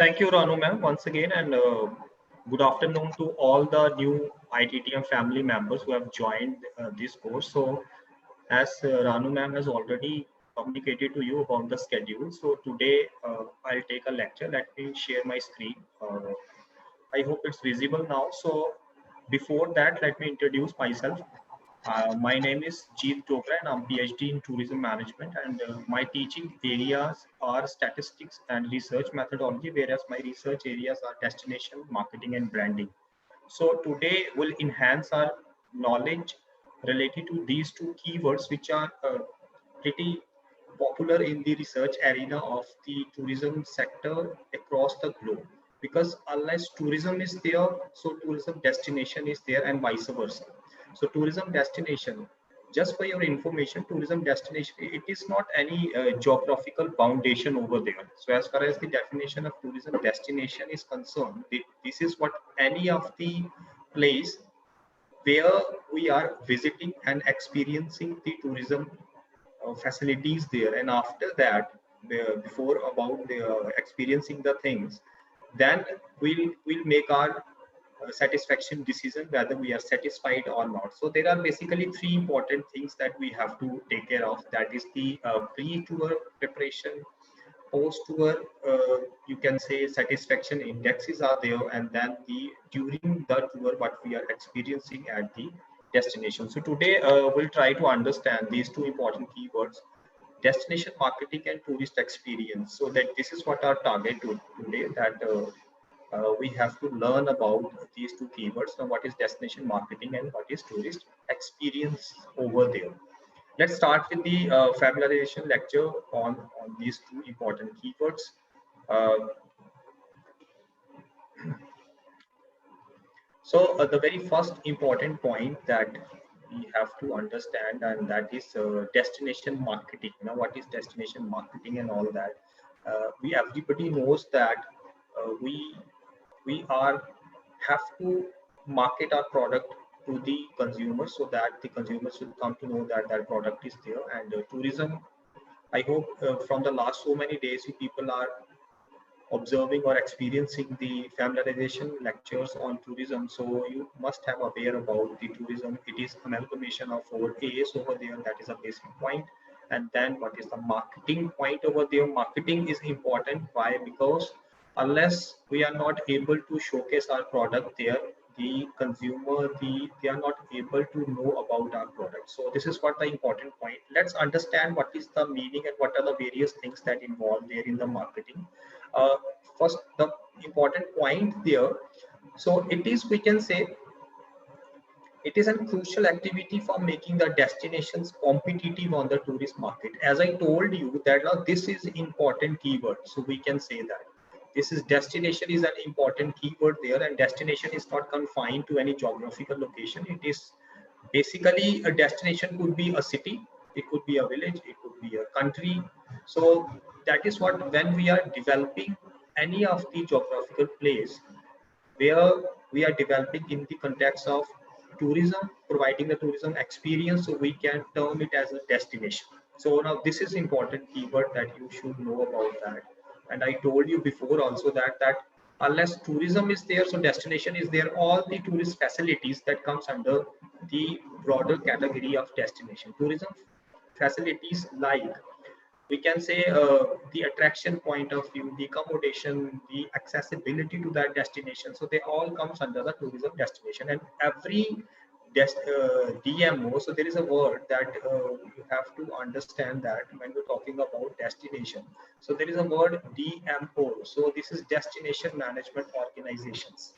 Thank you, Ranu ma'am, once again, and good afternoon to all the new ITTM family members who have joined this course. So, as Ranu ma'am has already communicated to you about the schedule, so today I'll take a lecture. Let me share my screen. I hope it's visible now. So, before that, let me introduce myself. My name is Jeet Chopra and I'm PhD in tourism management and my teaching areas are statistics and research methodology, whereas my research areas are destination, marketing and branding. So today we'll enhance our knowledge related to these two keywords which are pretty popular in the research arena of the tourism sector across the globe. Because unless tourism is there, so tourism destination is there and vice versa. So tourism destination, just for your information, tourism destination, it is not any geographical foundation over there. So as far as the definition of tourism destination is concerned, this is what any of the place where we are visiting and experiencing the tourism facilities there, and after that before about the experiencing the things, then we'll make our satisfaction decision whether we are satisfied or not. So there are basically three important things that we have to take care of. That is the pre-tour preparation, post-tour, you can say satisfaction indexes are there, and then the during the tour what we are experiencing at the destination. So today we'll try to understand these two important keywords, destination marketing and tourist experience. So that this is what our target today, that we have to learn about these two keywords. Now, what is destination marketing and what is tourist experience over there? Let's start with the familiarization lecture on these two important keywords. Uh, so the very first important point that we have to understand, and that is destination marketing. Now, what is destination marketing and all that? We everybody knows that we are have to market our product to the consumers so that the consumers will come to know that that product is there. And tourism, I hope from the last so many days you people are observing or experiencing the familiarization lectures on tourism. So you must have aware about the tourism. It is amalgamation of 4 A's over there. That is a basic point. And then what is the marketing point over there? Marketing is important. Why? Because unless we are not able to showcase our product there, the consumer, they are not able to know about our product. So this is what the important point. Let's understand what is the meaning and what are the various things that involve there in the marketing. uh, First, the important point there, so it is, we can say, it is a crucial activity for making the destinations competitive on the tourist market. As I told you that this is important keyword, so we can say that this is destination is an important keyword there, and destination is not confined to any geographical location. It is basically a destination could be a city, it could be a village, it could be a country. So that is what, when we are developing any of the geographical place where we are developing in the context of tourism, providing the tourism experience, so we can term it as a destination. So now this is important keyword that you should know about that. And I told you before also that unless tourism is there, so destination is there, all the tourist facilities that comes under the broader category of destination. Tourism facilities like, we can say, the attraction point of view, the accommodation, the accessibility to that destination, so they all comes under the tourism destination. And every DMO, so there is a word that you have to understand that when we're talking about destination, so there is a word DMO, so this is destination management organizations.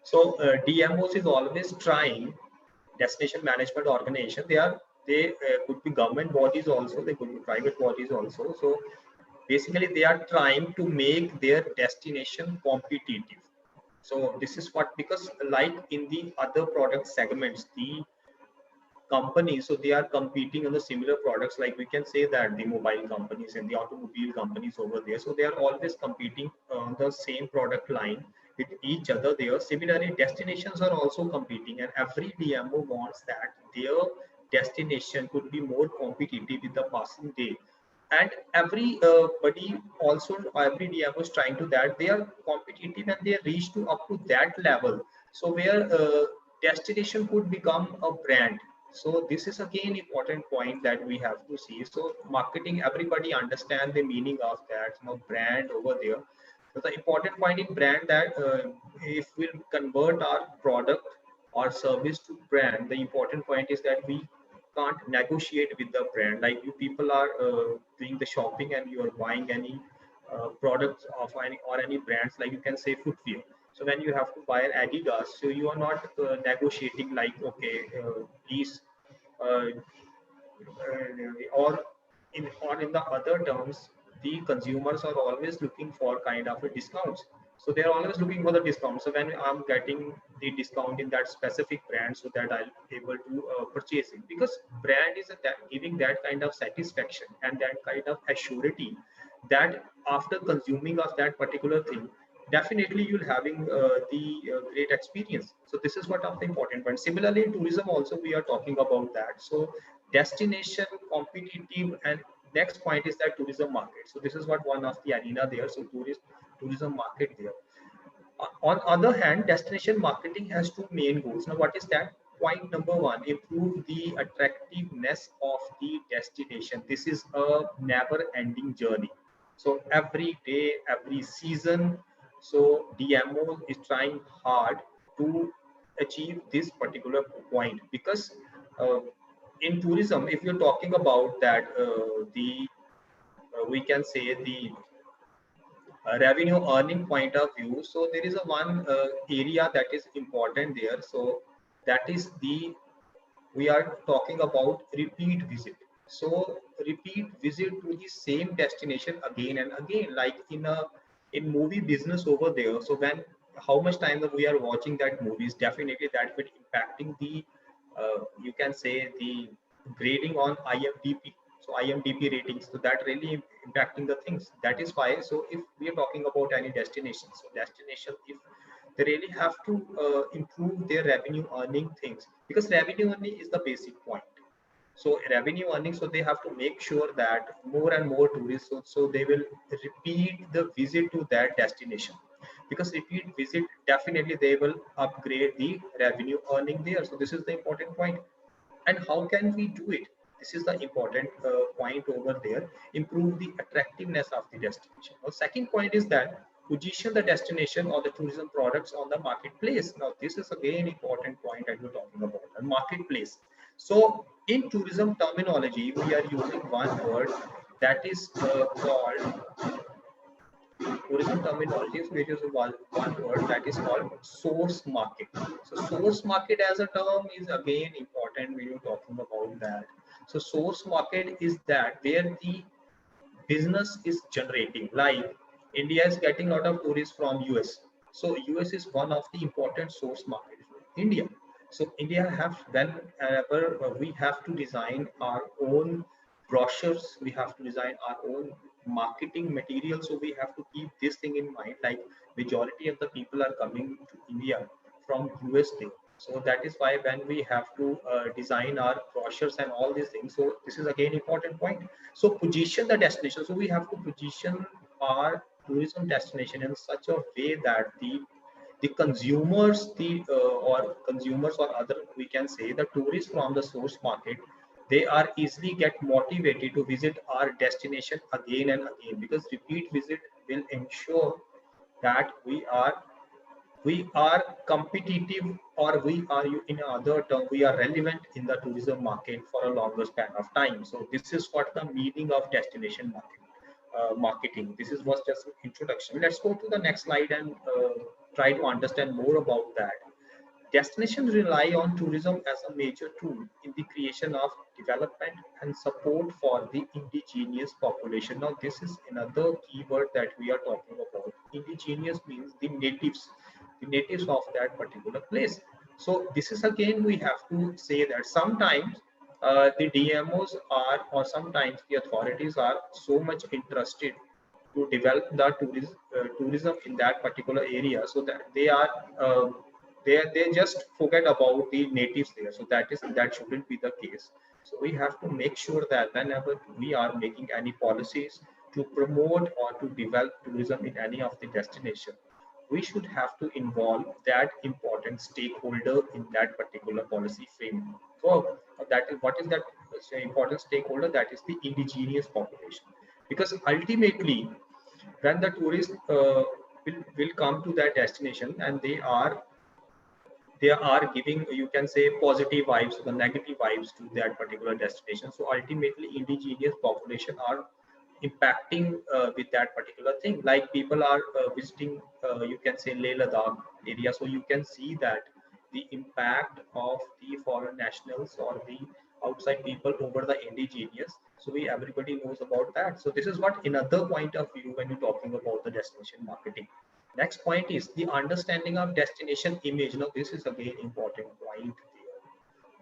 So DMOs is always trying, destination management organization, they could be government bodies also, they could be private bodies also. So basically they are trying to make their destination competitive. So this is what, because like in the other product segments, the companies, so they are competing on the similar products, like we can say that the mobile companies and the automobile companies over there, so they are always competing on the same product line with each other there. Similarly, destinations are also competing, and every DMO wants that their destination could be more competitive with the passing day. and everybody also, every DMO is trying to that, they are competitive and they reach to up to that level, so where destination could become a brand. So this is again important point that we have to see. So marketing, everybody understand the meaning of that, brand over there. So the important point in brand that if we convert our product or service to brand, the important point is that we can't negotiate with the brand. Like you people are doing the shopping and you are buying any products of any or any brands, like you can say footwear. So when you have to buy an Adidas, so you are not negotiating like, okay, please, uh, or in the other terms, the consumers are always looking for kind of a discounts. So they're always looking for the discount. So when I'm getting the discount in that specific brand, so that I'll be able to purchase it, because brand is giving that kind of satisfaction and that kind of assurity that after consuming of that particular thing, definitely you'll having the great experience. So this is what of the important point. Similarly in tourism also we are talking about that. So destination, competitive, and next point is that tourism market. So this is what one of the arena there. So tourism market there. On other hand, destination marketing has two main goals. Now what is that? Point number one, improve the attractiveness of the destination. This is a never ending journey. So every day, every season, so DMO is trying hard to achieve this particular point, because uh, in tourism, if you're talking about that, the we can say the revenue earning point of view, so there is a one area that is important there. So that is the, we are talking about repeat visit. So repeat visit to the same destination again and again, like in movie business over there. So when, how much time that we are watching that movies, definitely that will impacting the you can say the grading on IMDb. So IMDb ratings, so that really impacting the things. That is why, so if we are talking about any destination, so destination, if they really have to improve their revenue earning things, because revenue earning is the basic point. So revenue earning, so they have to make sure that more and more tourists, so they will repeat the visit to that destination, because repeat visit, definitely they will upgrade the revenue earning there. So this is the important point. And how can we do it? This is the important point over there. Improve the attractiveness of the destination. Now second point is that position the destination or the tourism products on the marketplace. Now this is again important point that we're talking about, the marketplace. So in tourism terminology, we are using one word that is called tourism terminology, which is one word that is called source market. So source market as a term is again important when you're talking about that. So source market is that where the business is generating. Like India is getting a lot of tourists from US. So US is one of the important source markets for India. So India have, whenever we have to design our own brochures, we have to design our own marketing material. So we have to keep this thing in mind. Like majority of the people are coming to India from USA. So that is why when we have to design our brochures and all these things, so this is again important point. So position the destination. So we have to position our tourism destination in such a way that the consumers, or consumers or other, we can say the tourists from the source market, they are easily get motivated to visit our destination again and again, because repeat visit will ensure that we are competitive, or we are, in other term, we are relevant in the tourism market for a longer span of time. So this is what the meaning of destination marketing. This is was just an introduction. Let's go to the next slide and try to understand more about that. Destinations rely on tourism as a major tool in the creation of development and support for the indigenous population. Now, this is another keyword that we are talking about. Indigenous means the natives of that particular place. So, this is again, we have to say that sometimes the DMOs are, or sometimes the authorities are so much interested to develop the tourism in that particular area, so that they are they just forget about the natives there. So that shouldn't be the case. So we have to make sure that whenever we are making any policies to promote or to develop tourism in any of the destination, we should have to involve that important stakeholder in that particular policy framework. So that is what is that important stakeholder? That is the indigenous population. Because ultimately, when the tourist will come to that destination and they are giving, you can say, positive vibes or the negative vibes to that particular destination. So ultimately indigenous population are impacting with that particular thing. Like people are visiting, you can say, Leh Ladakh area, so you can see that the impact of the foreign nationals or the outside people over the indigenous. So we everybody knows about that. So this is what another point of view when you're talking about the destination marketing. Next point is the understanding of destination image. Now, this is again important point there.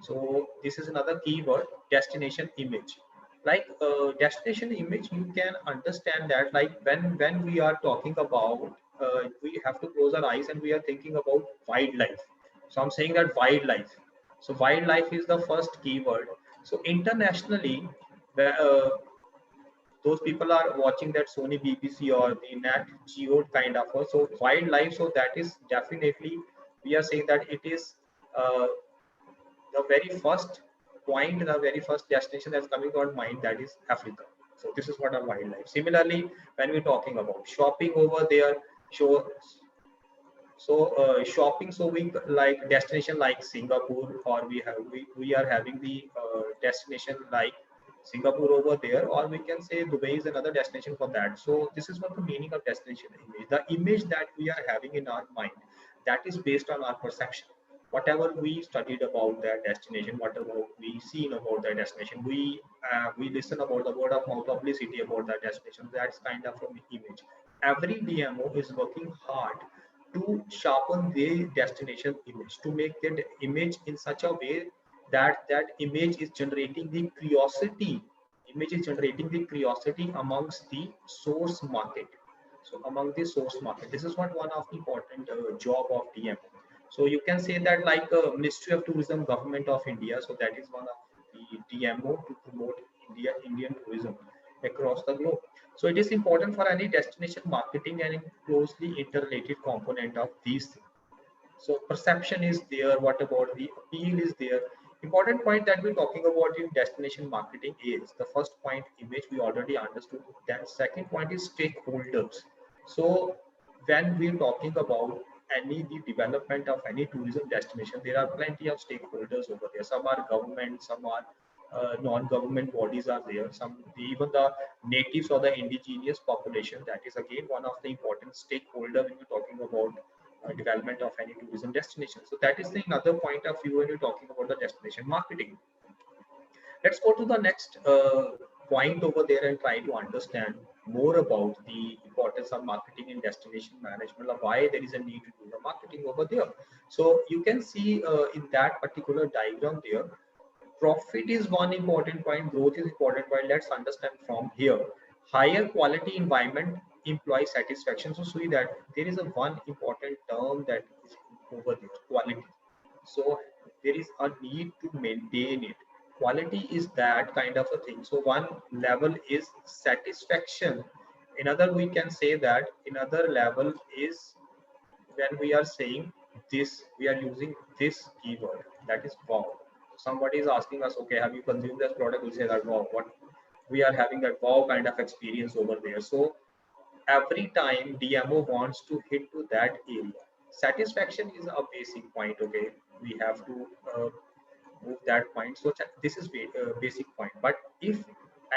So this is another keyword, destination image. Like destination image, you can understand that like when we are talking about, we have to close our eyes and we are thinking about wildlife. So I'm saying that wildlife. So wildlife is the first keyword. So internationally, those people are watching that Sony BBC or the Nat Geo kind of. So wildlife. So that is definitely, we are saying that it is uh, the very first point, the very first destination that's coming to our mind, that is Africa. So this is what our wildlife. Similarly, when we're talking about shopping over there, show shopping, so we like destination like Singapore, or we are having the destination like Singapore over there, or we can say Dubai is another destination for that. So this is what the meaning of destination image. The image that we are having in our mind, that is based on our perception. Whatever we studied about that destination, whatever we seen about that destination, we listen about the word of mouth publicity about that destination. That's kind of an image. Every DMO is working hard to sharpen their destination image, to make that image in such a way that that image is generating the curiosity. Image is generating the curiosity amongst the source market. So among the source market, this is what one of the important job of DMO. So you can say that like Ministry of Tourism, Government of India. So that is one of the DMO to promote Indian tourism across the globe. So it is important for any destination marketing and closely interrelated component of these things. So perception is there. What about the appeal is there? Important point that we're talking about in destination marketing is the first point, image, we already understood. Then second point is stakeholders. So when we're talking about any the development of any tourism destination, there are plenty of stakeholders over there. Some are government, some are non-government bodies are there. Even the natives or the indigenous population. That is again one of the important stakeholder when we're talking about development of any tourism destination. So that is the another point of view when you're talking about the destination marketing. Let's go to the next point over there and try to understand more about the importance of marketing in destination management, or why there is a need to do the marketing over there. So you can see in that particular diagram there, profit is one important point, growth is important point. Let's understand from here. Higher quality environment, employee satisfaction. So see that there is a one important term that is over there, quality. So there is a need to maintain it. Quality is that kind of a thing. So one level is satisfaction. Another, we can say that another level is when we are saying this, we are using this keyword, that is wow. Somebody is asking us, okay, have you consumed this product? We say that wow, what we are having that wow kind of experience over there. So every time DMO wants to hit to that area. Satisfaction is a basic point. Okay, we have to move that point. So this is basic point. But if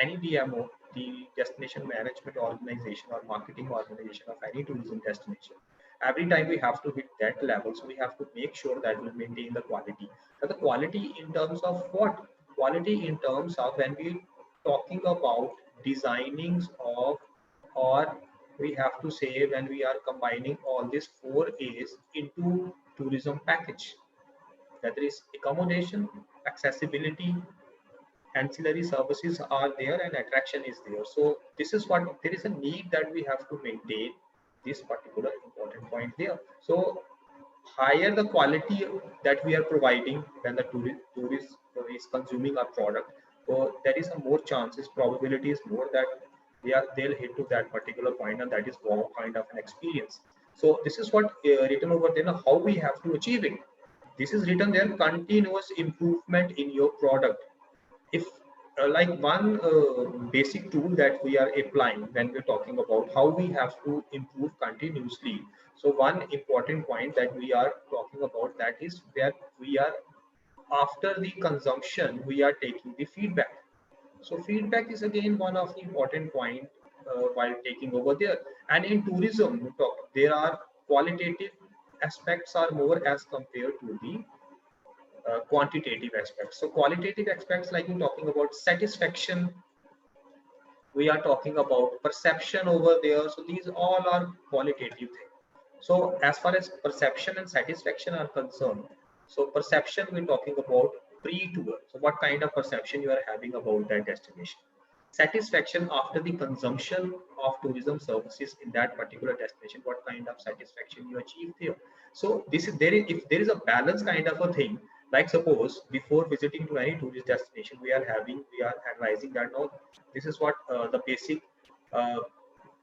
any DMO, the destination management organization or marketing organization of any tourism destination, every time we have to hit that level, so we have to make sure that we maintain the quality. Now the quality in terms of what? Quality in terms of when we talking about designings of, or we have to say when we are combining all these four A's into tourism package, that is accommodation, accessibility, ancillary services are there, and attraction is there. So this is what there is a need that we have to maintain this particular important point there. So higher the quality that we are providing when the tourist is consuming our product, so there is a more chances, probability is more that they'll hit to that particular point, and that is wow kind of an experience. So this is what written over there, now how we have to achieve it. This is written there: continuous improvement in your product. If like one basic tool that we are applying when we're talking about how we have to improve continuously, so one important point that we are talking about, that is where we are, after the consumption, we are taking the feedback. So feedback is again one of the important point while taking over there. And in tourism, we talk, there are qualitative aspects are more as compared to the quantitative aspects. So qualitative aspects, like you're talking about satisfaction, we are talking about perception over there. So these all are qualitative things. So as far as perception and satisfaction are concerned, so perception we're talking about pre-tour. So what kind of perception you are having about that destination. Satisfaction after the consumption of tourism services in that particular destination, what kind of satisfaction you achieve there. So this is there is, if there is a balance kind of a thing, like suppose before visiting to any tourist destination, we are analyzing that now this is what the basic uh,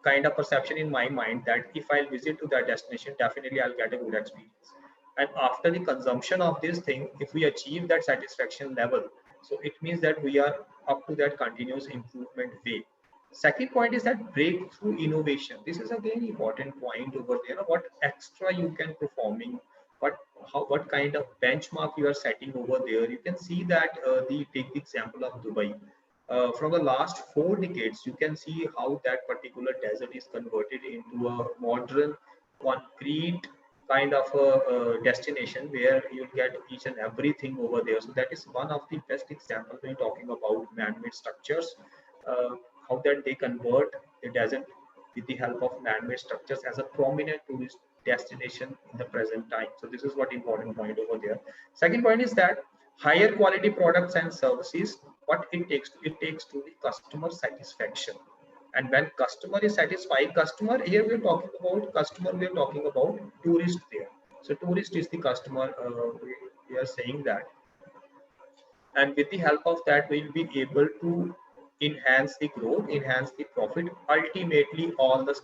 kind of perception in my mind, that if I'll visit to that destination, definitely I'll get a good experience. And after the consumption of this thing, if we achieve that satisfaction level, so it means that we are up to that continuous improvement way. Second point is that breakthrough innovation. This is again important point over there. What extra you can performing, what what kind of benchmark you are setting over there. You can see that the take the example of Dubai. From the last 4 decades, you can see how that particular desert is converted into a modern, concrete kind of a destination where you'll get each and everything over there. So that is one of the best examples when talking about man-made structures, uh, how that they convert the desert with the help of man-made structures as a prominent tourist destination in the present time. So this is what important point over there. Second point is that higher quality products and services, what it takes to the customer satisfaction. And when customer is satisfied, customer here we're talking about customer, we're talking about tourist there. So tourist is the customer, we are saying that. And with the help of that, we'll be able to enhance the growth, enhance the profit, ultimately all the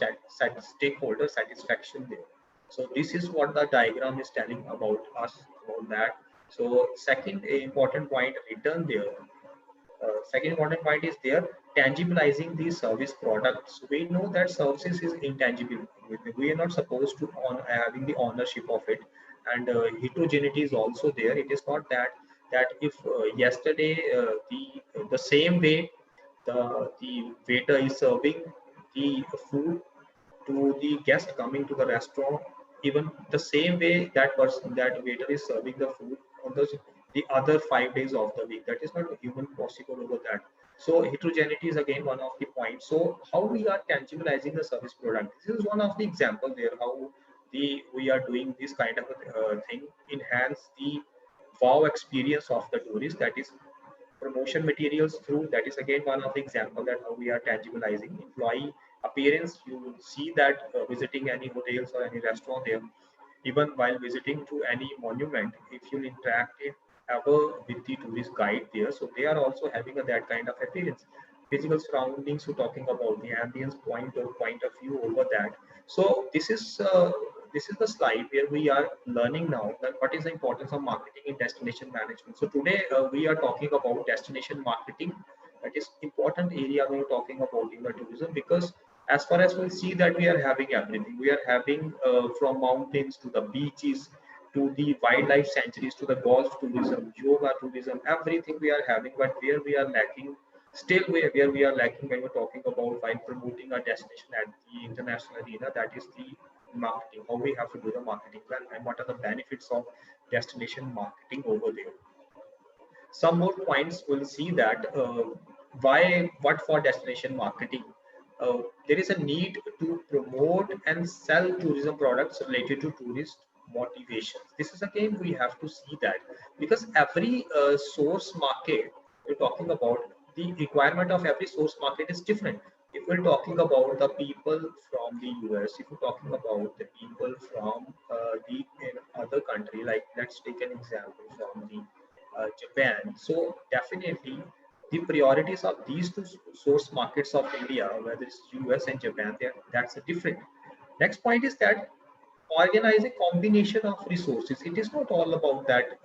stakeholder satisfaction there. So this is what the diagram is telling about us about that. So second important point written there, second important point is there, tangibilizing the service products. We know that services is intangible. We are not supposed to on having the ownership of it, and heterogeneity is also there. It is not that if yesterday the same way the waiter is serving the food to the guest coming to the restaurant, even the same way that person, that waiter is serving the food on the other 5 days of the week, that is not even possible over that. So heterogeneity is again one of the points. So how we are tangibilizing the service product, this is one of the example there, how we are doing this kind of thing, enhance the wow experience of the tourist, that is promotion materials through, that is again one of the example that how we are tangibilizing employee appearance. You will see that visiting any hotels or any restaurant there, even while visiting to any monument, if you interact it ever with the tourist guide there, so they are also having that kind of appearance. Physical surroundings, we're talking about the ambience point of view over that. So this is the slide where we are learning now that what is the importance of marketing in destination management. So today we are talking about destination marketing. That is important area when we're talking about in the tourism, because as far as we see that we are having everything, we are having from mountains to the beaches to the wildlife sanctuaries to the golf tourism, yoga tourism, everything we are having. But where we are lacking, still where we are lacking when we're talking about while promoting a destination at the international arena, that is the marketing, how we have to do the marketing well, and what are the benefits of destination marketing over there. Some more points will see that why, what for destination marketing. There is a need to promote and sell tourism products related to tourist motivations. This is again we have to see that, because every source market we're talking about, the requirement of every source market is different. If we're talking about the people from the US, if we're talking about the people from the in other let's take an example from the Japan. So definitely the priorities of these two source markets of India, whether it's US and Japan, that's a different. Next point is that organize a combination of resources. It is not all about that.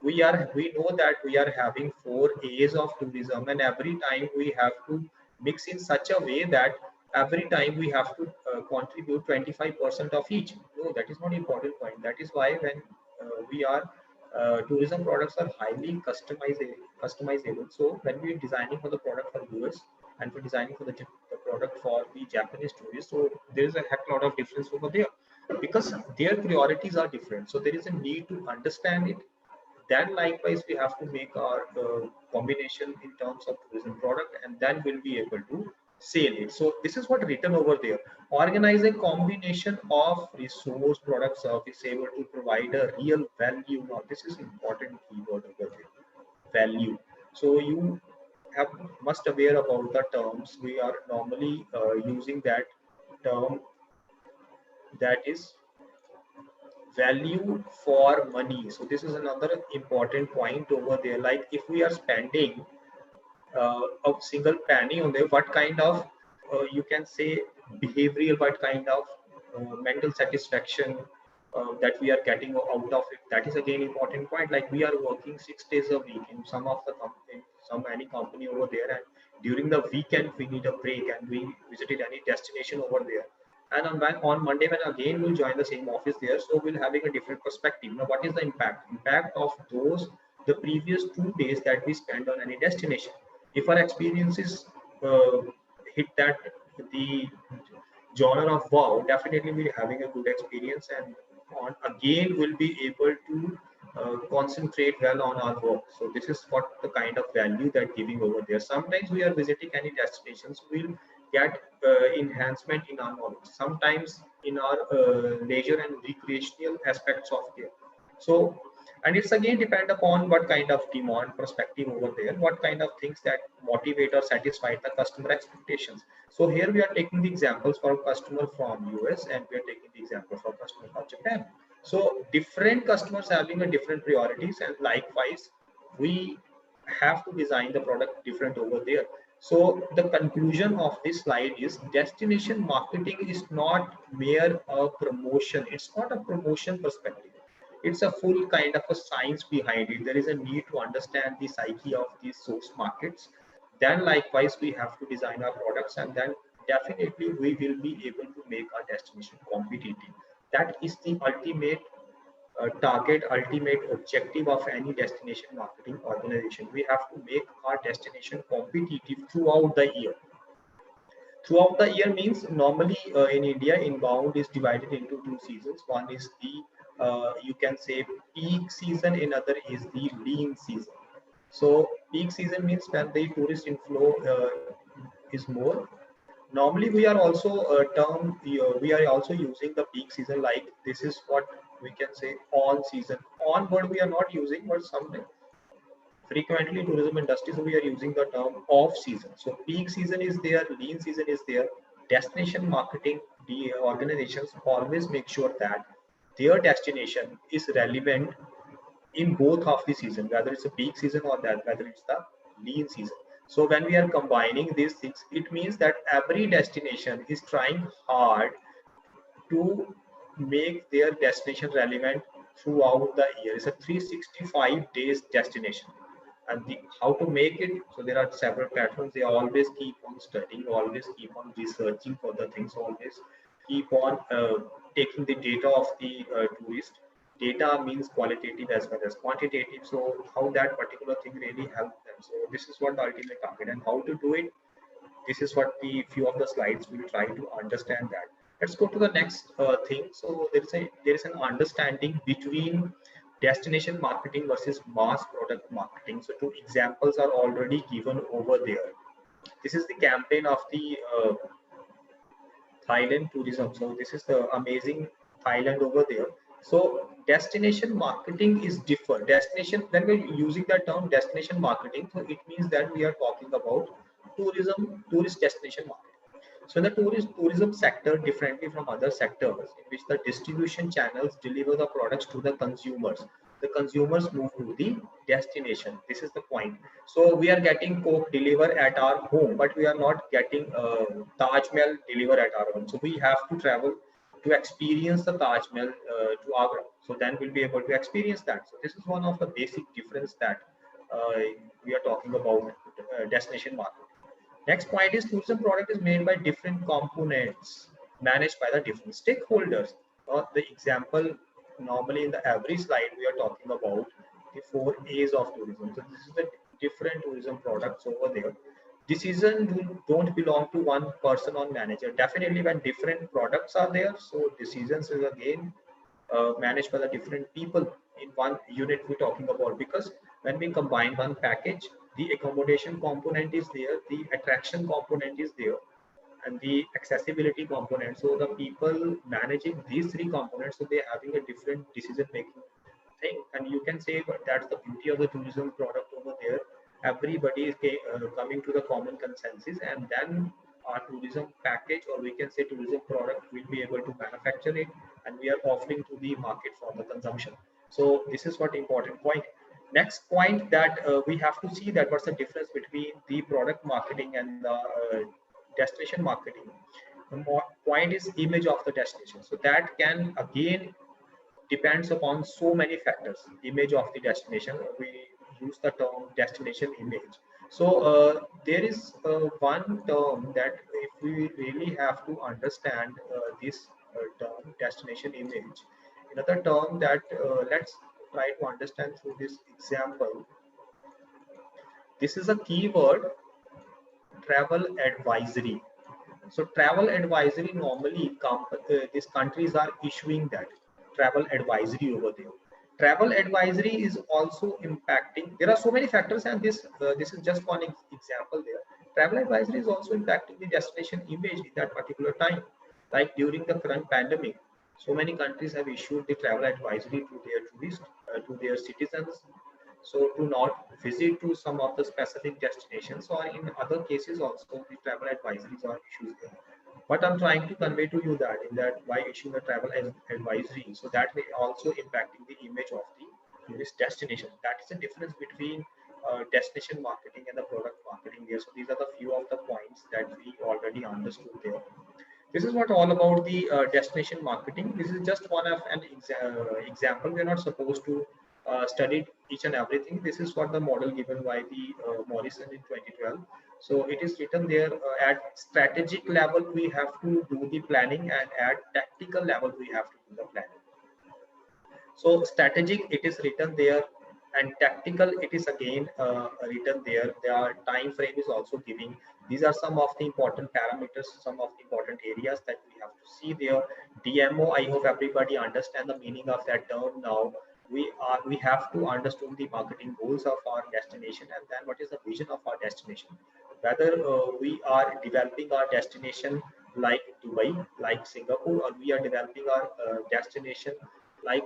We know that we are having 4 A's of tourism, and every time we have to mix in such a way that every time we have to contribute 25% of each. No, that is not important point. That is why when we are tourism products are highly customizable. So when we are designing for the product for US and for designing for the product for the Japanese tourists, so there is a heck lot of difference over there because their priorities are different. So there is a need to understand it. Then likewise, we have to make our combination in terms of tourism product, and then we'll be able to sell it. So this is what written over there. Organize a combination of resource, product, service, able to provide a real value. Now this is important keyword over there. Value. So you have must aware about the terms. We are normally using that term, that is value for money. So this is another important point over there. Like if we are spending a single penny on there, what kind of you can say behavioral, what kind of mental satisfaction that we are getting out of it. That is again important point. Like we are working 6 days a week in some of the company, some any company over there, and during the weekend we need a break and we visited any destination over there. And on Monday, when again we'll join the same office there, so we'll having a different perspective. Now, what is the impact? Impact of those the previous 2 days that we spend on any destination. If our experiences hit that the genre of wow, definitely we're having a good experience, and on again we'll be able to concentrate well on our work. So this is what the kind of value that giving over there. Sometimes we are visiting any destinations, we'll get enhancement in our knowledge. Sometimes in our leisure and recreational aspects of care. So, and it's again depend upon what kind of demand perspective over there, what kind of things that motivate or satisfy the customer expectations. So here we are taking the examples for customer from US, and we are taking the example for customer from Japan. So different customers having a different priorities, and likewise we have to design the product different over there. So the conclusion of this slide is destination marketing is not mere a promotion. It's not a promotion perspective. It's a full kind of a science behind it. There is a need to understand the psyche of these source markets. Then likewise, we have to design our products, and then definitely we will be able to make our destination competitive. That is the ultimate target, ultimate objective of any destination marketing organization. We have to make our destination competitive throughout the year. Throughout the year means normally in India, inbound is divided into 2 seasons. One is the you can say peak season, another is the lean season. So peak season means when the tourist inflow is more. Normally we are also we are also using the peak season, like this is what we can say on season. On word we are not using, but sometimes frequently in tourism industry, so we are using the term off season. So peak season is there, lean season is there. Destination marketing, the organizations always make sure that their destination is relevant in both of the season, whether it's a peak season or that whether it's the lean season. So when we are combining these things, it means that every destination is trying hard to make their destination relevant throughout the year. It's a 365 days destination. And how to make it? So there are several platforms. They always keep on studying, always keep on researching for the things, always keep on taking the data of the tourist. Data means qualitative as well as quantitative. So how that particular thing really helps them. So this is what the ultimate target, and how to do it. This is what the few of the slides will try to understand that. Let's go to the next thing. So there is an understanding between destination marketing versus mass product marketing. So two examples are already given over there. This is the campaign of the Thailand tourism. So this is the amazing Thailand over there. So destination marketing is different. Destination, when we're using that term destination marketing, so it means that we are talking about tourism, tourist destination marketing. So in the tourism sector, differently from other sectors, in which the distribution channels deliver the products to the consumers move to the destination. This is the point. So we are getting Coke delivered at our home, but we are not getting Taj Mahal delivered at our home. So we have to travel to experience the Taj Mahal to Agra. So then we'll be able to experience that. So this is one of the basic difference that uh, we are talking about destination market. Next point is tourism product is made by different components managed by the different stakeholders. The example normally in the every slide we are talking about the 4 A's of tourism. So this is the different tourism products over there. Decision don't belong to one person or manager. Definitely when different products are there, so decisions is again managed by the different people in one unit we're talking about, because when we combine one package, the accommodation component is there, the attraction component is there, and the accessibility component. So the people managing these three components, so they're having a different decision making thing. And you can say, but that's the beauty of the tourism product over there. Everybody is coming to the common consensus, and then our tourism package, or we can say tourism product, will be able to manufacture it, and we are offering to the market for the consumption. So this is what important point. Next point that we have to see that what's the difference between the product marketing and the destination marketing. The point is image of the destination. So that can again depends upon so many factors. Image of the destination, we use the term destination image. So there is one term that if we really have to understand this term destination image, another term that let's try to understand through this example. This is a keyword, travel advisory. So travel advisory normally these countries are issuing that travel advisory over there. Travel advisory is also impacting. There are so many factors, and this is just one example there. Travel advisory is also impacting the destination image in that particular time. Like during the current pandemic, so many countries have issued the travel advisory to their tourists, to their citizens, so to not visit to some of the specific destinations, or in other cases also the travel advisories are issued there. But I'm trying to convey to you that in that by issuing a travel advisory, so that may also impacting the image of the tourist destination. That is the difference between destination marketing and the product marketing here. So these are the few of the points that we already understood there. This is what all about the destination marketing. This is just one of an example. We're not supposed to study each and everything. This is what the model given by the Morrison in 2012. So it is written there at strategic level we have to do the planning, and at tactical level we have to do the planning. So strategic, it is written there, and tactical, it is again written there. Their time frame is also giving. These are some of the important parameters, some of the important areas that we have to see there. DMO, I hope everybody understand the meaning of that term now. We have to understand the marketing goals of our destination, and then what is the vision of our destination. Whether we are developing our destination like Dubai, like Singapore, or we are developing our destination like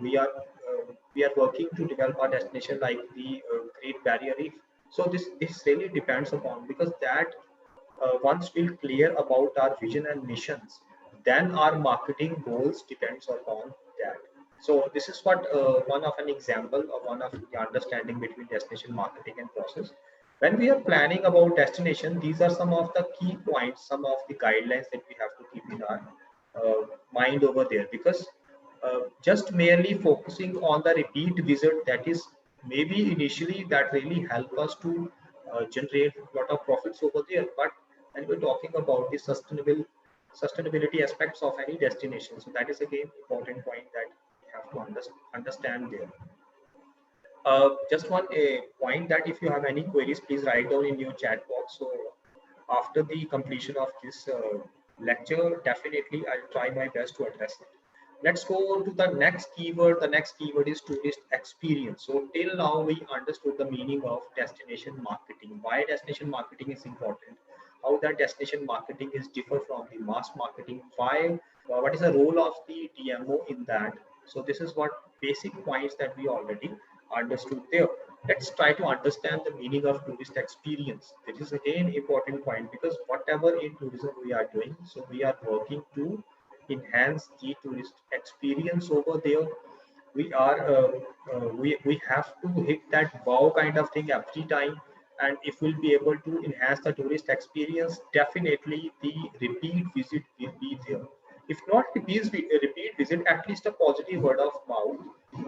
we are working to develop our destination like the Great Barrier Reef. So this really depends upon, because that once we're clear about our vision and missions, then our marketing goals depends upon that. So this is what one of an example of one of the understanding between destination marketing and process. When we are planning about destination, these are some of the key points, some of the guidelines that we have to keep in our mind over there, because just merely focusing on the repeat visit, that is maybe initially that really help us to generate a lot of profits over there. But when we're talking about the sustainability aspects of any destination, so that is again important point that we have to understand there. Just one point that if you have any queries, please write down in your chat box. So after the completion of this lecture, definitely I'll try my best to address it. Let's go to the next keyword. The next keyword is tourist experience. So till now we understood the meaning of destination marketing, why destination marketing is important, how that destination marketing is differ from the mass marketing, why, what is the role of the DMO in that. So this is what basic points that we already understood there. Let's try to understand the meaning of tourist experience. This is again important point, because whatever in tourism we are doing, so we are working to enhance the tourist experience over there. We have to hit that wow kind of thing every time, and if we'll be able to enhance the tourist experience, definitely the repeat visit will be there. If not repeat visit, at least a positive word of mouth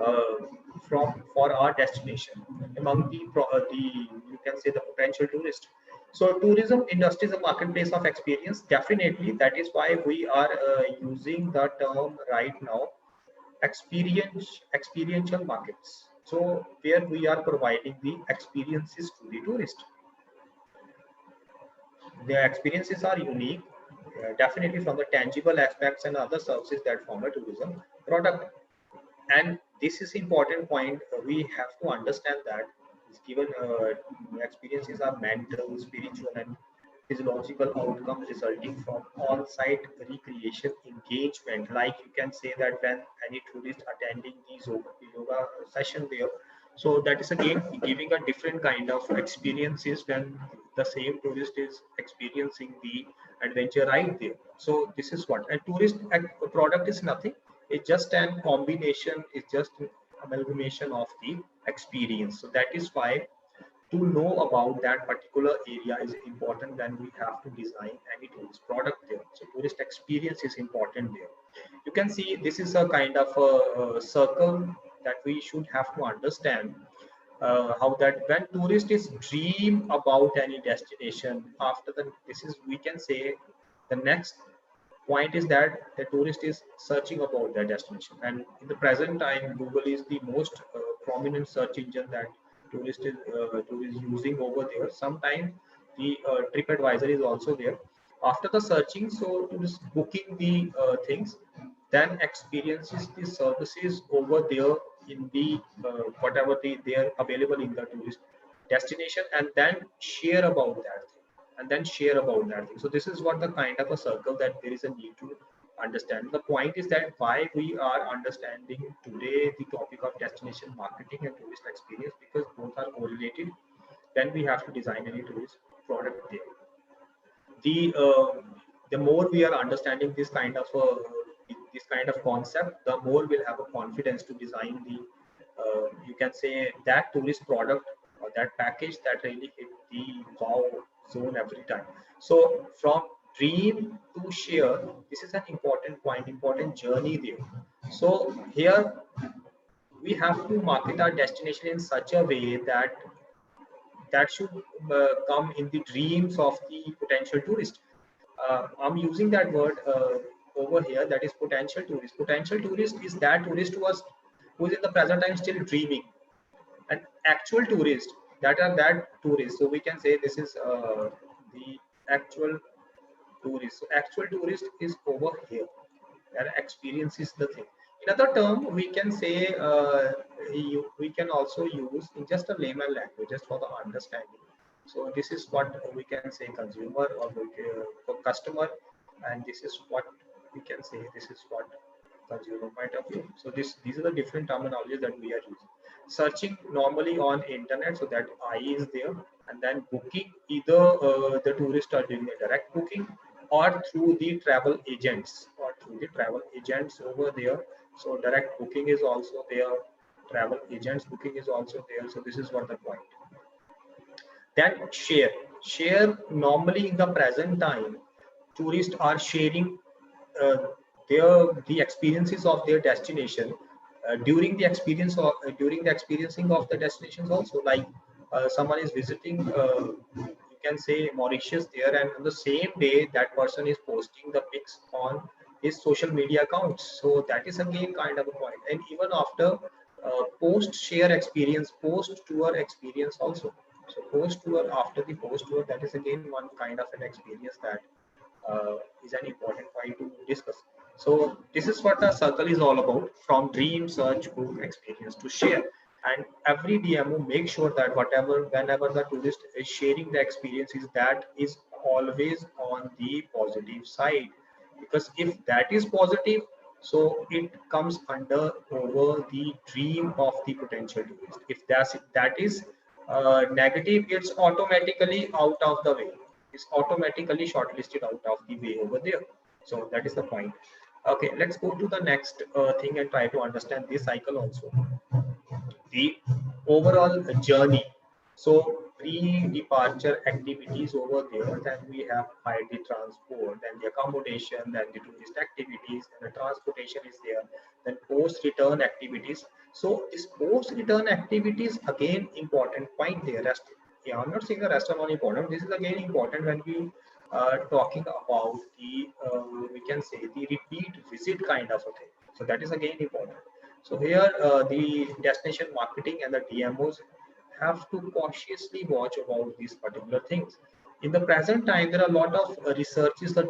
uh, from for our destination among the you can say the potential tourist. So tourism industry is a marketplace of experience. Definitely, that is why we are using the term right now, experiential markets. So where we are providing the experiences to the tourist. The experiences are unique, definitely from the tangible aspects and other services that form a tourism product. And this is important point. We have to understand that given experiences are mental, spiritual, and physiological outcomes resulting from on-site recreation engagement. Like you can say that when any tourist attending these yoga session there, so that is again giving a different kind of experiences when the same tourist is experiencing the adventure right there. So this is what a tourist product is nothing. It's just an combination. It's just an amalgamation of the experience. So that is why to know about that particular area is important when we have to design any tourist product there. So tourist experience is important there. You can see this is a kind of a circle that we should have to understand, how that when tourists dream about any destination, after the this is we can say the next point is that the tourist is searching about their destination, and in the present time Google is the most prominent search engine that tourist is using over there. Sometimes the TripAdvisor is also there. After the searching, so tourist booking the things, then experiences the services over there in the whatever they are available in the tourist destination, and then share about that thing, and then share about that thing. So this is what the kind of a circle that there is a need to understand. The point is that why we are understanding today the topic of destination marketing and tourist experience, because both are correlated when we have to design any tourist product there. The more we are understanding this kind of concept, the more we'll have a confidence to design the you can say that tourist product or that package that really hit the wow zone every time. So from dream to share, this is an important point, important journey there. So here we have to market our destination in such a way that should come in the dreams of the potential tourist. I'm using that word over here, that is potential tourist. Potential tourist is that tourist who is in the present time still dreaming. An actual tourist, that are that tourist. So we can say this is the actual tourist. So actual tourist is over here. That experience is the thing. In other term, we can say we can also use in just a layman language, just for the understanding. So this is what we can say consumer or for customer, and this is what we can say. This is what consumer point of view. So these are the different terminologies that we are using. Searching normally on internet, so that I is there, and then booking either the tourist are doing a direct booking or through the travel agents over there. So direct booking is also there, travel agents booking is also there. So this is what the point. Then share normally in the present time tourists are sharing uh, the experiences of their destination during the during the experiencing of the destinations also. Like someone is visiting you can say Mauritius there, and on the same day that person is posting the pics on his social media accounts. So that is again kind of a point. And even after post share experience, post tour experience also. So post tour, after the post tour, that is again one kind of an experience that is an important point to discuss. So this is what the circle is all about, from dream, search, book, experience to share. And every DMO make sure that whenever the tourist is sharing the experiences, that is always on the positive side. Because if that is positive, So it comes under over the dream of the potential tourist. If that is negative, it's automatically out of the way. It's automatically shortlisted out of the way over there. So that is the point. Okay, let's go to the next thing and try to understand this cycle also. The overall journey. So pre-departure activities over there, then we have by the transport, then the accommodation, then the tourist activities, and the transportation is there, then post-return activities. So this post-return activities again important point there. Yeah, I'm not saying the rest are not important. This is again important when we are talking about the we can say the repeat visit kind of a thing. So that is again important. So here, the destination marketing and the DMOs have to cautiously watch about these particular things. In the present time, there are a lot of researches the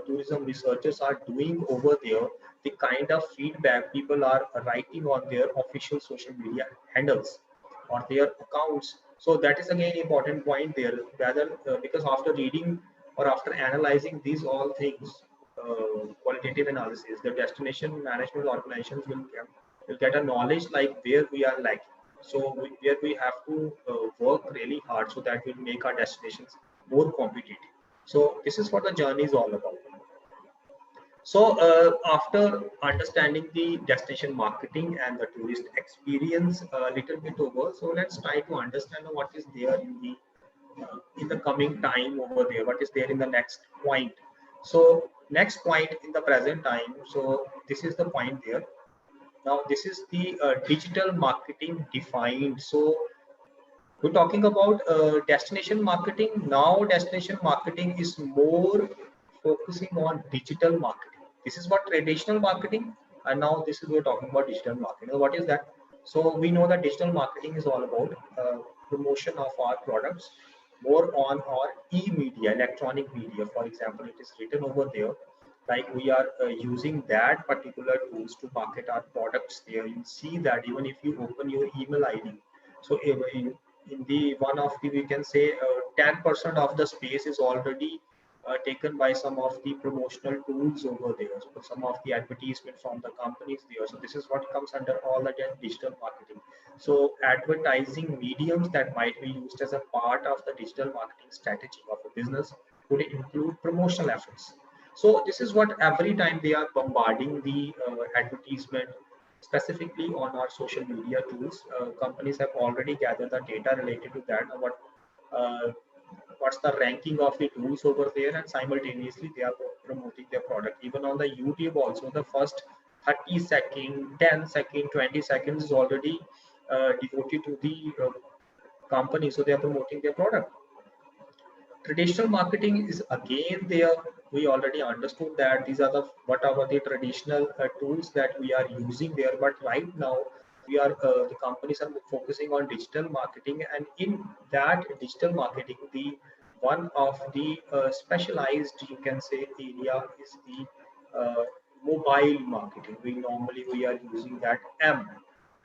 tourism researchers are doing over there. The kind of feedback people are writing on their official social media handles or their accounts. So that is again important point there. Rather, because after reading or after analyzing these all things, qualitative analysis, the destination management organizations will get a knowledge like where we are lacking. So where we have to work really hard so that we make our destinations more competitive. So this is what the journey is all about. So after understanding the destination marketing and the tourist experience a little bit over, so let's try to understand what is there in the coming time over there. What is there in the next point? So next point in the present time. So this is the point there. Now this is the digital marketing defined. So we're talking about destination marketing. Now destination marketing is more focusing on digital marketing. This is what traditional marketing, and now this is we're talking about digital marketing. What is that? So we know that digital marketing is all about promotion of our products, more on our e-media, electronic media. For example, it is written over there like we are using that particular tools to market our products there. You see that even if you open your email ID, so in the one of the we can say 10% of the space is already taken by some of the promotional tools over there, so some of the advertisement from the companies there. So this is what comes under all the digital marketing. So advertising mediums that might be used as a part of the digital marketing strategy of a business could include promotional efforts. So this is what every time they are bombarding the advertisement specifically on our social media tools. Companies have already gathered the data related to that. Uh, what's the ranking of the tools over there, and simultaneously they are promoting their product. Even on the YouTube also, the first 30 second, 10 second, 20 seconds is already devoted to the company. So they are promoting their product. Traditional marketing is again there. We already understood that these are the what are the traditional tools that we are using there, but right now we are the companies are focusing on digital marketing, and in that digital marketing the one of the specialized you can say area is the mobile marketing. We are using that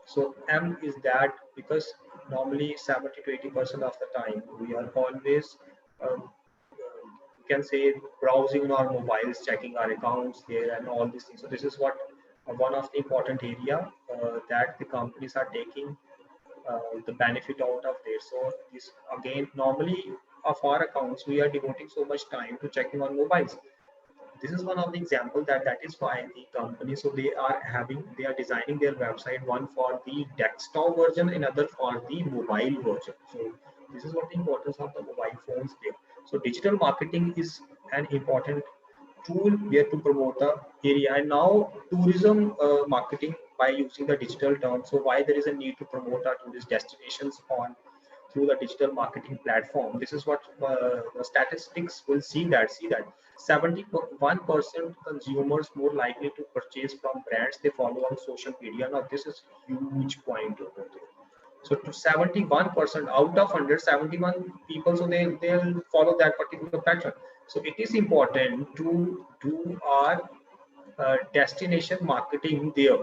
so M is that because normally 70 to 80% of the time we are always you can say browsing on our mobiles, checking our accounts here and all these things. So this is what one of the important area that the companies are taking the benefit out of there. So this again normally of our accounts we are devoting so much time to checking on mobiles. This is one of the example that is why the company so they are designing their website, one for the desktop version, another for the mobile version. So this is what the importance of the mobile phones there. So digital marketing is an important tool where to promote the area. And now tourism marketing by using the digital term. So why there is a need to promote our tourist destinations on through the digital marketing platform. This is what the statistics will see that 71% consumers more likely to purchase from brands they follow on social media. Now this is huge point over there. So to 71% out of 171 people, so they'll follow that particular pattern. So it is important to do our destination marketing there,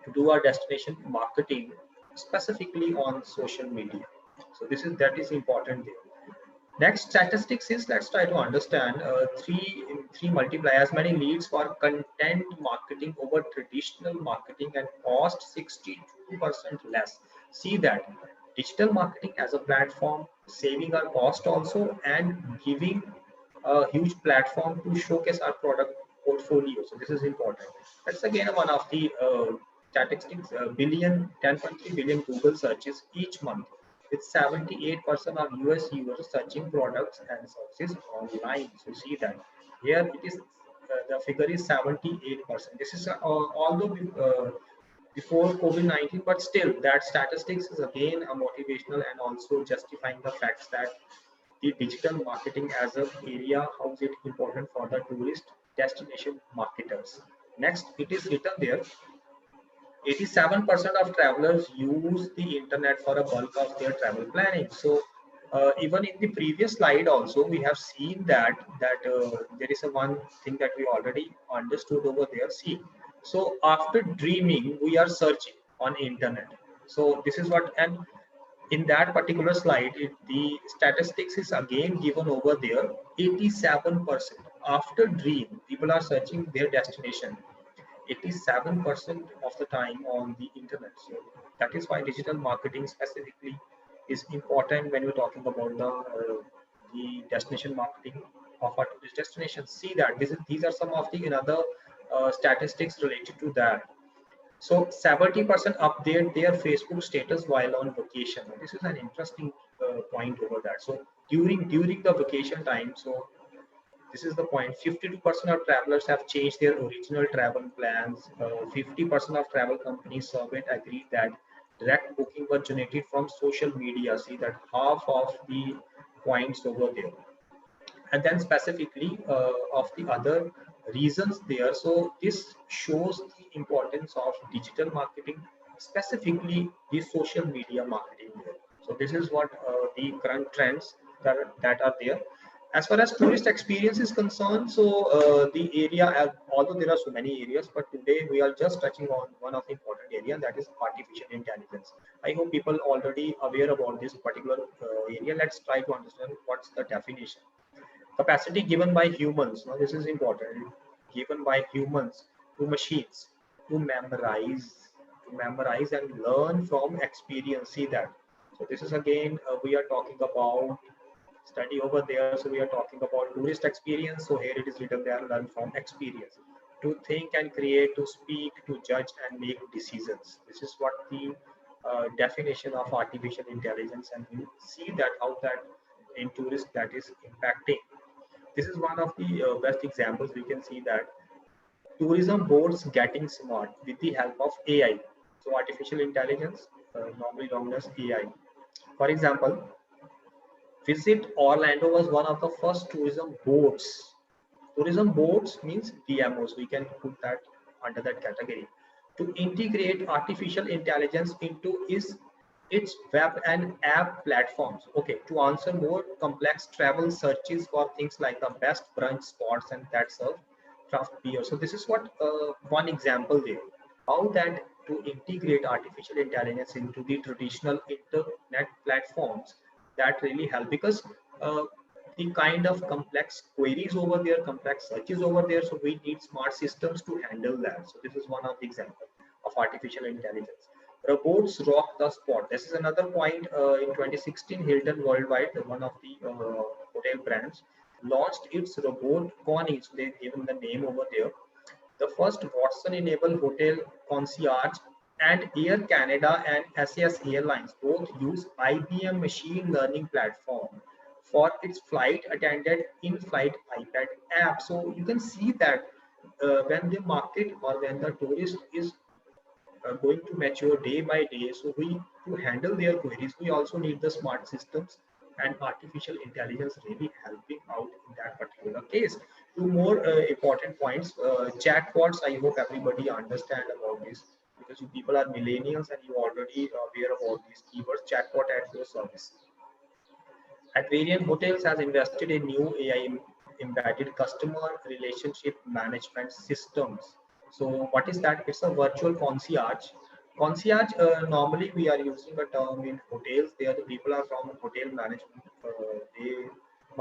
to do our destination marketing specifically on social media. So this is that is important there. Next statistics is, let's try to understand, three multiply as many leads for content marketing over traditional marketing and cost 62% less. See that digital marketing as a platform saving our cost also and giving a huge platform to showcase our product portfolio. So this is important. That's again one of the statistics, 10.3 billion Google searches each month, with 78% of US users searching products and services online. So see that here it is, the figure is 78%. This is although before COVID-19, but still that statistics is again a motivational and also justifying the facts that the digital marketing as a area, how is it important for the tourist destination marketers. Next, it is written there, 87% of travelers use the internet for a bulk of their travel planning. So even in the previous slide also we have seen that there is a one thing that we already understood over there. See, so after dreaming we are searching on internet. So this is what, and in that particular slide the statistics is again given over there, 87% after dream people are searching their destination 87% of the time on the internet. So that is why digital marketing specifically is important when we're talking about the destination marketing of our tourist destinations. See that these are some of the another statistics related to that. So 70% update their Facebook status while on vacation. This is an interesting point over that. So during the vacation time, so this is the point. 52% of travelers have changed their original travel plans. 50% of travel companies surveyed agreed that direct booking was generated from social media. See that half of the points over there. And then specifically of the other reasons there. So this shows the importance of digital marketing, specifically the social media marketing there. So this is what the current trends that are there. As far as tourist experience is concerned, so the area, although there are so many areas, but today we are just touching on one of the important area, that is artificial intelligence. I hope people already aware about this particular area. Let's try to understand what's the definition. Capacity given by humans, now this is important, given by humans to machines to memorize and learn from experience. See that. So this is again we are talking about study over there. So we are talking about tourist experience. So here it is written there, learn from experience. To think and create, to speak, to judge and make decisions. This is what the definition of artificial intelligence, and you see that how that in tourist that is impacting. This is one of the best examples. We can see that tourism boards getting smart with the help of AI. So artificial intelligence, normally known as AI. For example, Visit Orlando was one of the first tourism boards. Tourism boards means DMOs. We can put that under that category. To integrate artificial intelligence into its web and app platforms. Okay, to answer more complex travel searches for things like the best brunch spots and that serve craft beer. So this is what one example there. How that to integrate artificial intelligence into the traditional internet platforms, that really help, because the kind of complex queries over there, complex searches over there. So we need smart systems to handle that. So this is one of the examples of artificial intelligence. Robots rock the spot. This is another point. In 2016, Hilton Worldwide, one of the hotel brands, launched its robot Connie. So they've given the name over there. The first Watson-enabled hotel concierge, and Air Canada and SAS Airlines both use IBM machine learning platform for its flight attendant in-flight iPad app. So you can see that when the market or when the tourist is going to mature day by day, so we to handle their queries, we also need the smart systems and artificial intelligence really helping out in that particular case. Two more important points. Chatbots, I hope everybody understand about this, because you people are millennials and you already aware about these keywords. Chatbot at your service. At Variant Hotels has invested in new AI embedded customer relationship management systems. So what is that? It's a virtual concierge. Concierge, normally we are using a term in hotels. There the people are from hotel management. They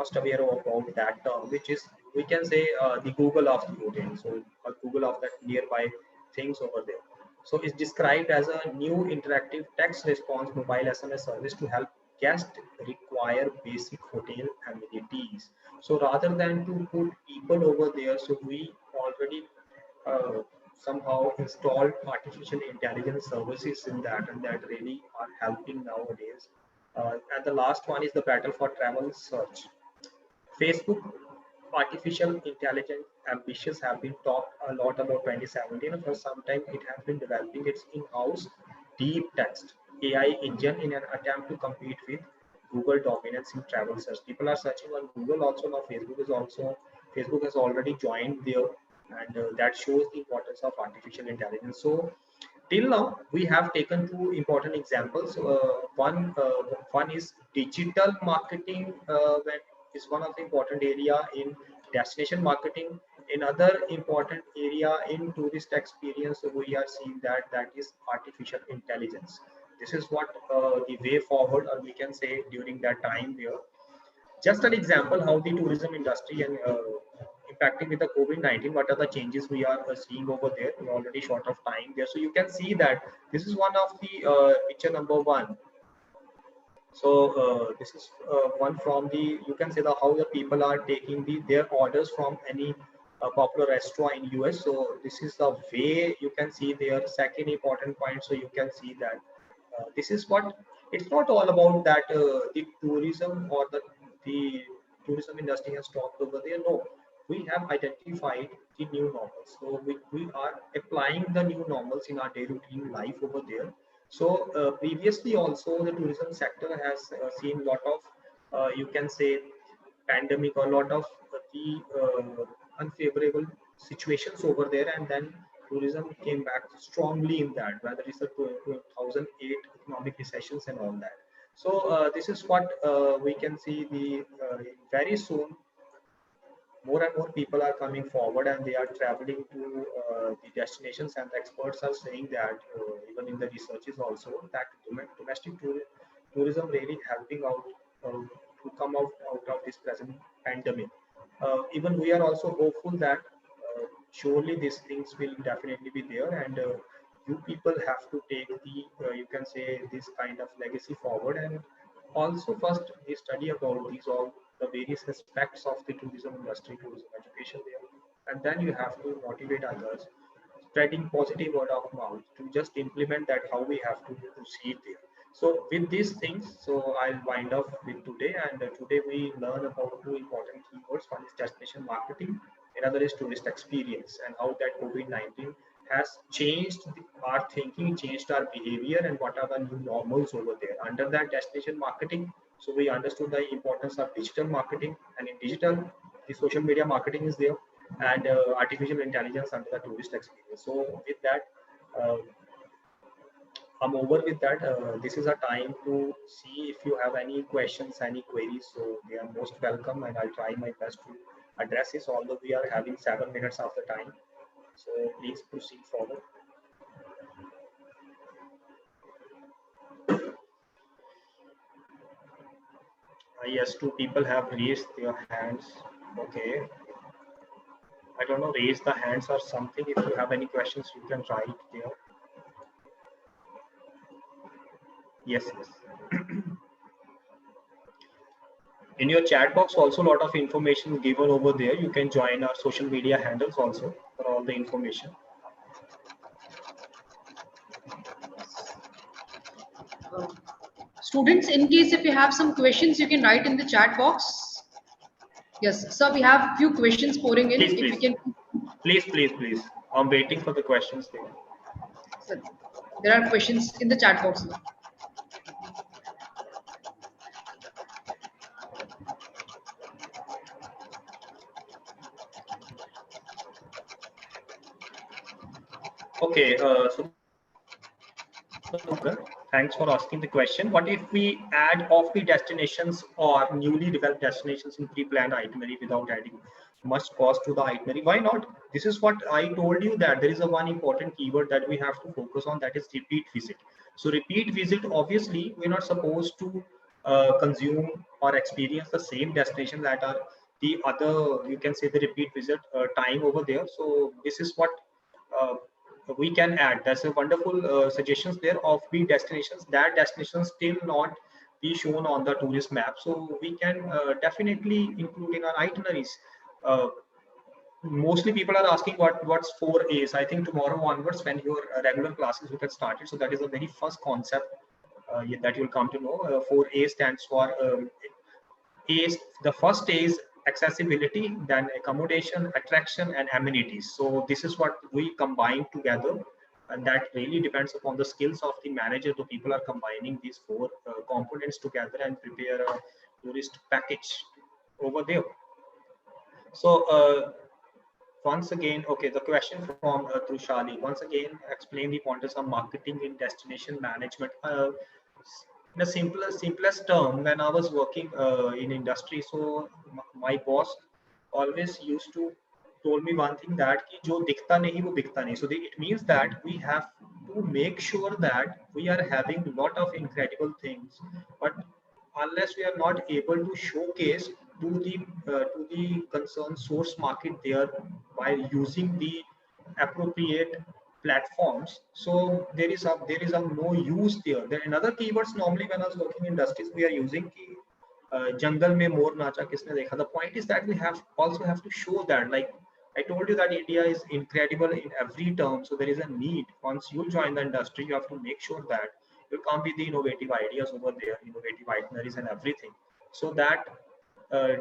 must aware about that term, which is, we can say, the Google of the hotel. So Google of that nearby things over there. So it's described as a new interactive text response mobile SMS service to help guests require basic hotel amenities. So rather than to put people over there, so we already uh, somehow installed artificial intelligence services in that, and that really are helping nowadays. And the last one is the battle for travel search. Facebook artificial intelligence ambitions have been talked a lot about 2017, and for some time it has been developing its in-house deep text AI engine in an attempt to compete with Google dominance in travel search. People are searching on Google also now. Facebook has already joined there, and that shows the importance of artificial intelligence. So till now we have taken two important examples. One is digital marketing, when is one of the important area in destination marketing. Another important area in tourist experience we are seeing that is artificial intelligence. This is what the way forward, or we can say during that time there. Just an example how the tourism industry and impacting with the COVID-19, what are the changes we are seeing over there. We're already short of time there. So you can see that this is one of the picture number one. So this is one from the, you can say, the how the people are taking their orders from any popular restaurant in US. So this is the way you can see their second important point. So you can see that this is what, it's not all about that the tourism or the tourism industry has stopped over there. No, we have identified the new normals. So we are applying the new normals in our daily routine life over there. So previously also the tourism sector has seen lot of you can say pandemic, or lot of the unfavorable situations over there, and then tourism came back strongly in that, whether it's the 2008 economic recessions and all that. So this is what we can see the very soon more and more people are coming forward, and they are traveling to the destinations, and the experts are saying that even in the researches also that tourism really helping out to come out of this present pandemic. Even we are also hopeful that surely these things will definitely be there, and you people have to take the you can say this kind of legacy forward, and also first we study about these all the various aspects of the tourism industry, tourism education there, and then you have to motivate others, spreading positive word of mouth to just implement that how we have to proceed there. So with these things, so I'll wind up with today, and today we learn about two important keywords. One is destination marketing, another is tourist experience, and how that COVID-19 has changed our thinking, changed our behavior, and what are the new normals over there. Under that destination marketing, so we understood the importance of digital marketing, and in digital, the social media marketing is there, and artificial intelligence under the tourist experience. So with that, uh, I'm over with that. This is a time to see if you have any questions, any queries. So they are most welcome, and I'll try my best to address this. Although we are having 7 minutes of the time, so please proceed forward. Yes, two people have raised their hands. Okay, I don't know, raise the hands or something. If you have any questions, you can write there. Yes, yes. In your chat box also a lot of information given over there. You can join our social media handles also for all the information. Students, in case if you have some questions, you can write in the chat box. Yes, sir, we have few questions pouring in. Please, If we please, can, please. I'm waiting for the questions there. sir, there are questions in the chat box now. Okay, so thanks for asking the question. What if we add off the destinations or newly developed destinations in pre-planned itinerary without adding much cost to the itinerary? Why not? This is what I told you, that there is a one important keyword that we have to focus on, that is repeat visit. So repeat visit, obviously, we're not supposed to consume or experience the same destination that are the other, you can say, the repeat visit time over there. So this is what uh, we can add. That's a wonderful suggestions there of the destinations, that destinations still not be shown on the tourist map, so we can definitely include in our itineraries. uh, Mostly people are asking what's 4 A's. I think tomorrow onwards, when your regular classes will get started, so that is the very first concept that you'll come to know. 4 A stands for A's. The first A is accessibility, then accommodation, attraction, and amenities. So this is what we combine together, and that really depends upon the skills of the manager. The people are combining these four components together and prepare a tourist package over there. So once again, okay, the question from Trushali. Once again, explain the pointers of marketing in destination management. In a simplest term, when I was working in industry, so my boss always used to told me one thing, that कि जो दिखता नहीं वो बिकता नहीं. So it means that we have to make sure that we are having a lot of incredible things, but unless we are not able to showcase to the concerned source market there by using the appropriate platforms, so there is a no use there. Then another keywords, normally when I was working in industries, we are using ki जंगल में मोर नाचा किसने देखा. The point is that we have also have to show that, like I told you, that India is incredible in every term. So there is a need. Once you join the industry, you have to make sure that you come with the innovative ideas over there, innovative itineraries and everything. So that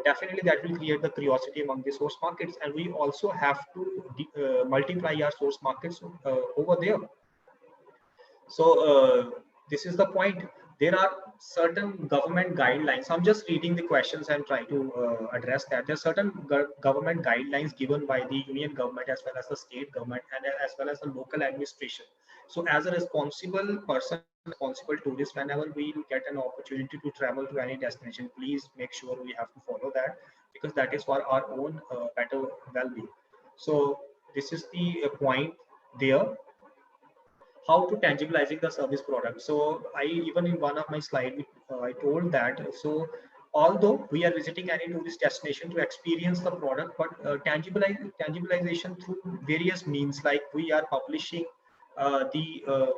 definitely that will create the curiosity among the source markets. And we also have to multiply our source markets over there. So this is the point. There are certain government guidelines. I'm just reading the questions and try to address that. There are certain government guidelines given by the union government as well as the state government and as well as the local administration. So as a responsible person, responsible tourist, whenever we get an opportunity to travel to any destination, please make sure we have to follow that, because that is for our own better well-being. So this is the point there. How to tangibilizing the service product. So I, even in one of my slide, I told that, so although we are visiting any tourist destination to experience the product, but tangibilization through various means, like we are publishing the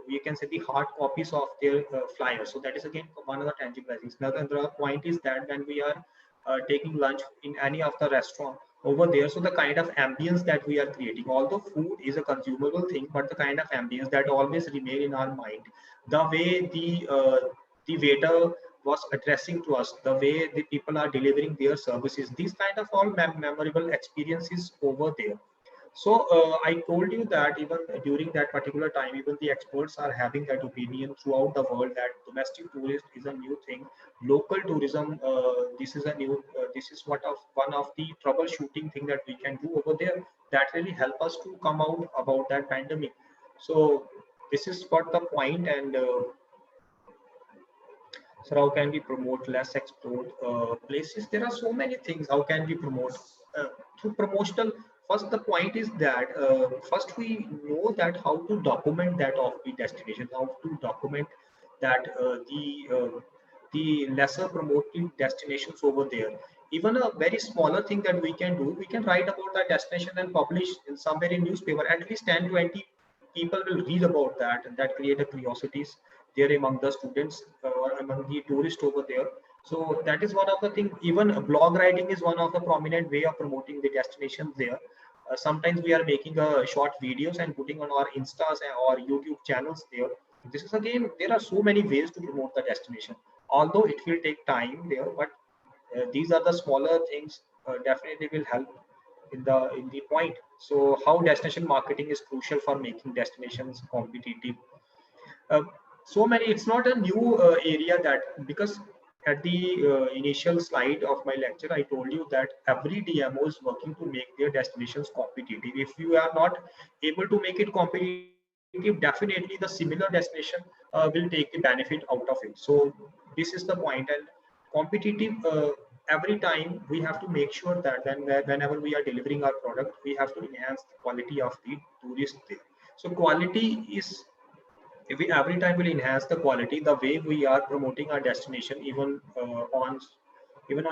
you can say the hard copies of their flyers. So that is again one of the tangibilizing. Another point is that when we are taking lunch in any of the restaurant over there, so the kind of ambience that we are creating, although food is a consumable thing, but the kind of ambience that always remain in our mind, the way the waiter was addressing to us, the way the people are delivering their services, these kind of all memorable experiences over there. So I told you that even during that particular time, even the experts are having that opinion throughout the world that domestic tourist is a new thing. Local tourism, this is a new, this is one of the troubleshooting thing that we can do over there that really help us to come out about that pandemic. So this is what the point. And so how can we promote less explored places? There are so many things. How can we promote through promotional? First, the point is that first we know that how to document that of the destination, how to document that the lesser promoted destinations over there. Even a very smaller thing that we can do, we can write about that destination and publish in somewhere in newspaper. At least 10-20 people will read about that, and that create a curiosities there among the students or among the tourists over there. So that is one of the thing. Even blog writing is one of the prominent way of promoting the destinations there. Sometimes we are making short videos and putting on our instas or YouTube channels there. This is again, there are so many ways to promote the destination, although it will take time there, but these are the smaller things definitely will help in the point. So how destination marketing is crucial for making destinations competitive. uh, so many, it's not a new area, that because at the initial slide of my lecture I told you that every DMO is working to make their destinations competitive. If you are not able to make it competitive, definitely the similar destination will take the benefit out of it. So this is the point. And competitive, every time we have to make sure that then whenever we are delivering our product, we have to enhance the quality of the tourist there. So quality is if we every time will enhance the quality, the way we are promoting our destination, even on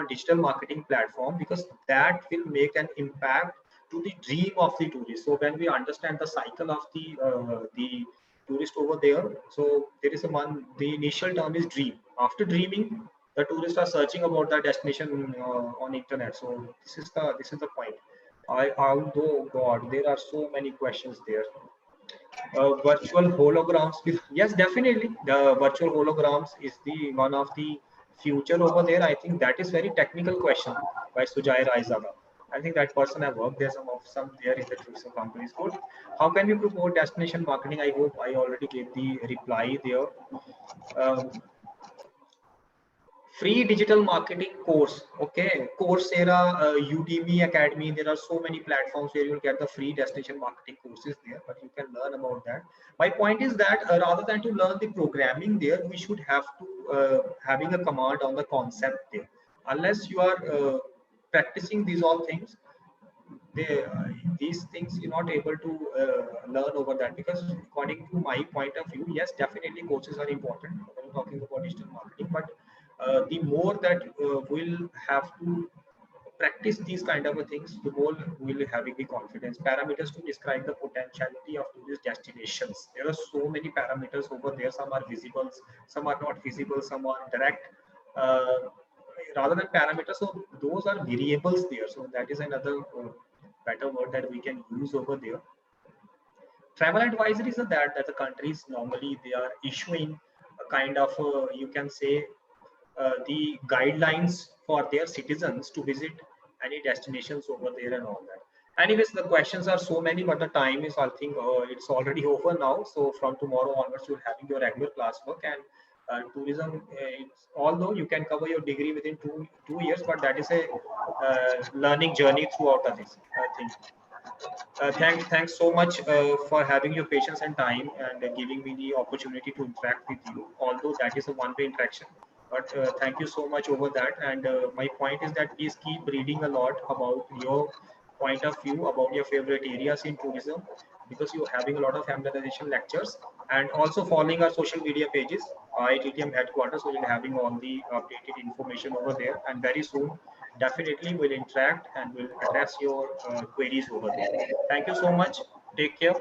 digital marketing platform, because that will make an impact to the dream of the tourist. So when we understand the cycle of the tourist over there, so there is a one, the initial term is dream. After dreaming, the tourists are searching about the destination on internet. So this is the point. Although God, there are so many questions there. Virtual holograms yes, definitely the virtual holograms is the one of the future over there. I think that is very technical question by Sujay Raizaga. I think that person have worked there, some there in the tourism companies. Good. How can we promote destination marketing? I hope I already gave the reply there. um, Free digital marketing course. Okay, Coursera, Udemy Academy, there are so many platforms where you'll get the free destination marketing courses there, but you can learn about that. My point is that rather than to learn the programming there, we should have to having a command on the concept there. Unless you are practicing these all things, they these things you're not able to learn over that. Because according to my point of view, yes, definitely courses are important when you're talking about digital marketing, but the more that we'll have to practice these kind of things, the more we'll having the confidence. Parameters to describe the potentiality of tourist destinations, there are so many parameters over there. Some are visible, some are not visible, some are direct, uh, rather than parameters. So those are variables there. So that is another better word that we can use over there. Travel advisories are that the countries normally they are issuing a kind of you can say the guidelines for their citizens to visit any destinations over there and all that. Anyways, the questions are so many, but the time is, I think, it's already over now. So from tomorrow onwards, you're having your regular classwork. And tourism, although you can cover your degree within two years, but that is a learning journey throughout of this, I think. Thanks so much for having your patience and time and giving me the opportunity to interact with you. Although that is a one-way interaction, but thank you so much over that. And my point is that please keep reading a lot about your point of view about your favorite areas in tourism, because you're having a lot of familiarization lectures, and also following our social media pages, IITTM headquarters. So you're having all the updated information over there, and very soon definitely we'll interact and we'll address your queries over there. Thank you so much. Take care.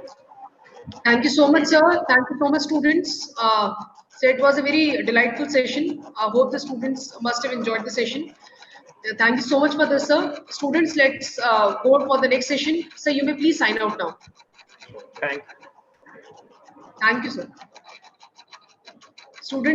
Thank you so much, sir. Thank you so much, students. So it was a very delightful session. I hope the students must have enjoyed the session. Thank you so much for this, sir. Students, let's go for the next session. Sir, you may please sign out now. Sure. Thank Thank you, sir.